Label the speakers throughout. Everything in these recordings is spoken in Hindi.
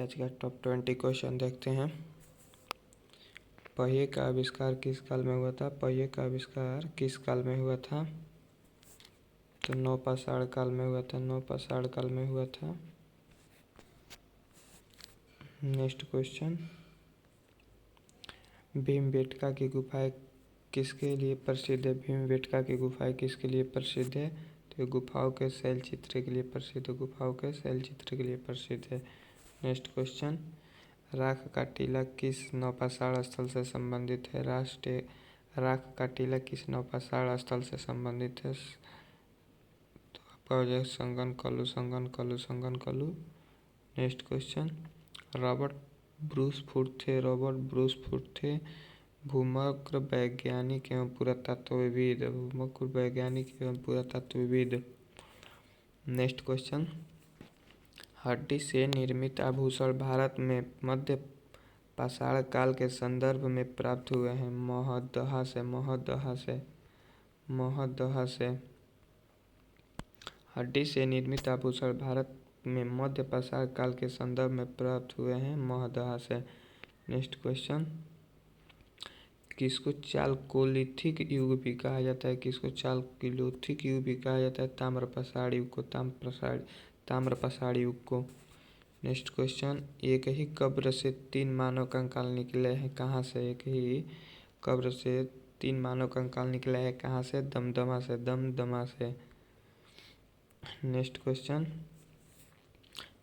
Speaker 1: चलिए आज का टॉप 20 क्वेश्चन देखते हैं। पहिए का आविष्कार किस काल में हुआ था? पहिए का आविष्कार किस काल में हुआ था? तो नवपाषाण काल में हुआ था। नवपाषाण काल में हुआ था। नेक्स्ट क्वेश्चन, भीमबेटका की गुफाएं किसके लिए प्रसिद्ध है? भीमबेटका की गुफाएं किसके लिए प्रसिद्ध है? तो गुफाओं के शैल चित्र के लिए प्रसिद्ध है। गुफाओं के शैल चित्र के लिए प्रसिद्ध है। नेक्स्ट क्वेश्चन, राख का टीला किस नवपाषाण स्थल से संबंधित है? राख का टीला किस नवपाषाण स्थल से संबंधित है? तो आपका हो जाएगा संगन कलु। Next question, Robert Bruce Foote थे भूमग्र वैज्ञानिक एवं पुरातत्वविद। नेक्स्ट क्वेश्चन, हड्डी से निर्मित आभूषण भारत में मध्य पाषाण काल के संदर्भ में प्राप्त हुए हैं। मोहदहा से हड्डी से निर्मित आभूषण भारत में मध्य पाषाण काल के संदर्भ में प्राप्त हुए हैं। मोहदहा से। नेक्स्ट क्वेश्चन, किसको चालकोलिथिक युग भी कहा जाता है? किसको चालकोलिथिक युग भी कहा जाता है? ताम्रपाषाण युग को। ताम्रपाषाण युग को। नेक्स्ट क्वेश्चन, एक ही कब्र से 3 मानव कंकाल निकले हैं। कहाँ से? एक ही कब्र से 3 मानव कंकाल निकले हैं। कहाँ से? दमदमा से। नेक्स्ट क्वेश्चन,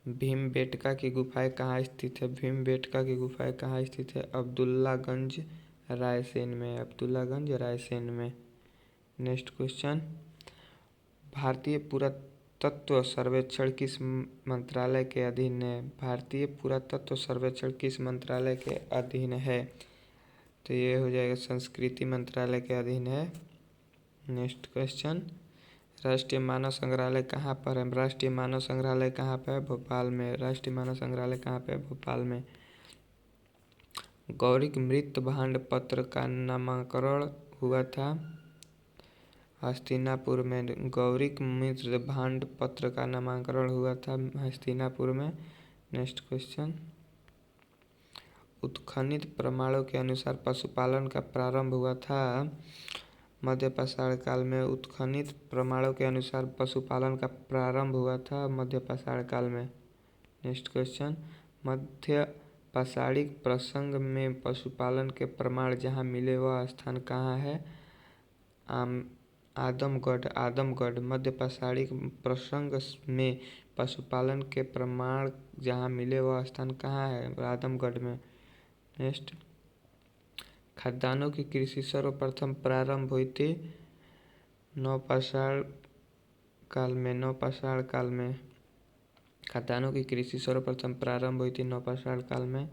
Speaker 1: भीमबेटका की गुफाएं कहाँ स्थित है? भीमबेटका की गुफाएं कहाँ स्थित है? अब्दुल्लागंज रायसेन में। नेक्स्ट क्वेश्चन, भारतीय पुरातत्व सर्वेक्षण किस मंत्रालय के अधीन है? भारतीय पुरातत्व सर्वेक्षण किस मंत्रालय के अधीन है? तो ये हो जाएगा संस्कृति मंत्रालय के अधीन है। नेक्स्ट क्वेश्चन, राष्ट्रीय मानव संग्रहालय कहाँ पर है? राष्ट्रीय मानव संग्रहालय कहाँ पर है? भोपाल में। राष्ट्रीय मानव संग्रहालय कहाँ पर है? भोपाल में। गौरिक मृत भांड पत्र का नामकरण हुआ था हस्तिनापुर में। गौरिक मृत भांड पत्र का नामकरण हुआ था हस्तिनापुर में। नेक्स्ट क्वेश्चन, उत्खनित प्रमाणों के अनुसार पशुपालन का प्रारंभ हुआ था मध्य पाषाण काल में। उत्खनित प्रमाणों के अनुसार पशुपालन का प्रारंभ हुआ था मध्य पाषाण काल में। नेक्स्ट क्वेश्चन, मध्य पाषाणिक प्रसंग में पशुपालन के प्रमाण जहाँ मिले वह स्थान कहाँ है? आदमगढ़। मध्य पाषाणिक प्रसंग में पशुपालन के प्रमाण जहाँ मिले वह स्थान कहाँ है? आदमगढ़ में। नेक्स्ट, खाद्यान्नों की कृषि सर्वप्रथम प्रारंभ हुई थी नवपाषाण काल में। खाद्यान्नों की कृषि सर्वप्रथम प्रारंभ हुई थी नवपाषाण काल में।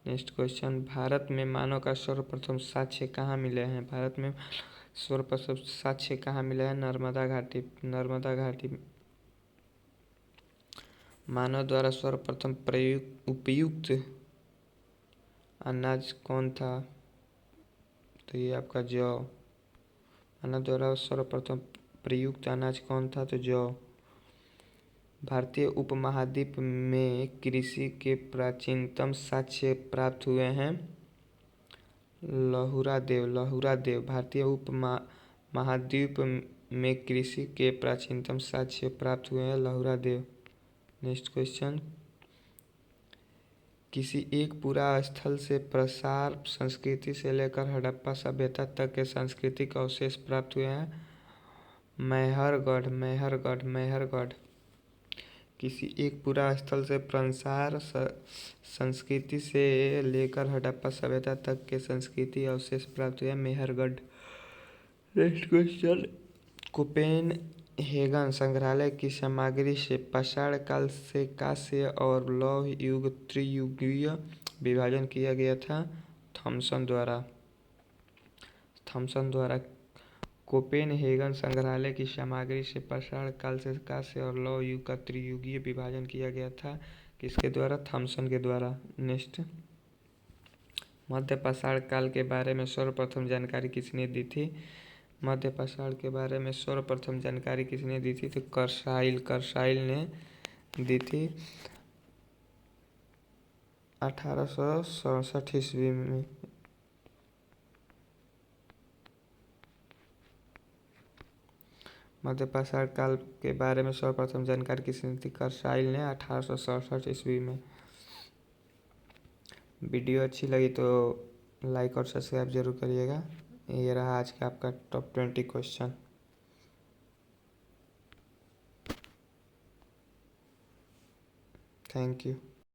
Speaker 1: नेक्स्ट क्वेश्चन, भारत में मानव का सर्वप्रथम साक्ष्य कहाँ मिले हैं? भारत में सर्वप्रथम साक्ष्य कहाँ मिले हैं? नर्मदा घाटी। मानव द्वारा सर्वप्रथम उपयुक्त अनाज कौन था? तो ये आपका जौ। मानव द्वारा सर्वप्रथम प्रयुक्त अनाज कौन था? तो जौ। भारतीय उपमहाद्वीप में कृषि के प्राचीनतम साक्ष्य प्राप्त हुए हैं लहुरा देव। भारतीय उपमहाद्वीप में कृषि के प्राचीनतम साक्ष्य प्राप्त हुए हैं लहुरा देव। नेक्स्ट क्वेश्चन, किसी एक पुरा स्थल से प्रसार संस्कृति से लेकर हड़प्पा सभ्यता तक के सांस्कृतिक अवशेष प्राप्त हुए हैं। मेहरगढ़। किसी एक पुरा स्थल से प्रसार संस्कृति से लेकर हड़प्पा सभ्यता तक के संस्कृति अवशेष प्राप्त हुए हैं। मेहरगढ़। नेक्स्ट क्वेश्चन, कोपेनहेगन संग्रहालय की सामग्री से पाषाण काल से कांस्य और लौह युग त्रियुगीय विभाजन किया गया था थॉमसन द्वारा। कोपेनहेगन संग्रहालय की सामग्री से पाषाण काल से कांस्य और लौह युग का त्रियुगीय विभाजन किया गया था किसके द्वारा? थॉमसन के द्वारा। नेक्स्ट, मध्य पाषाण काल के बारे में सर्वप्रथम जानकारी किसने दी थी? मध्य पाषाण के बारे में सर्वप्रथम जानकारी किसने दी थी? तो करसाइल ने दी थी। 1867 ईस्वी में। मध्य पाषाण काल के बारे में सर्वप्रथम जानकारी किसने दी? कर्साइल ने 1867 ईस्वी में। वीडियो अच्छी लगी तो लाइक और सब्सक्राइब जरूर करिएगा। ये रहा आज का आपका टॉप 20 क्वेश्चन। Thank you.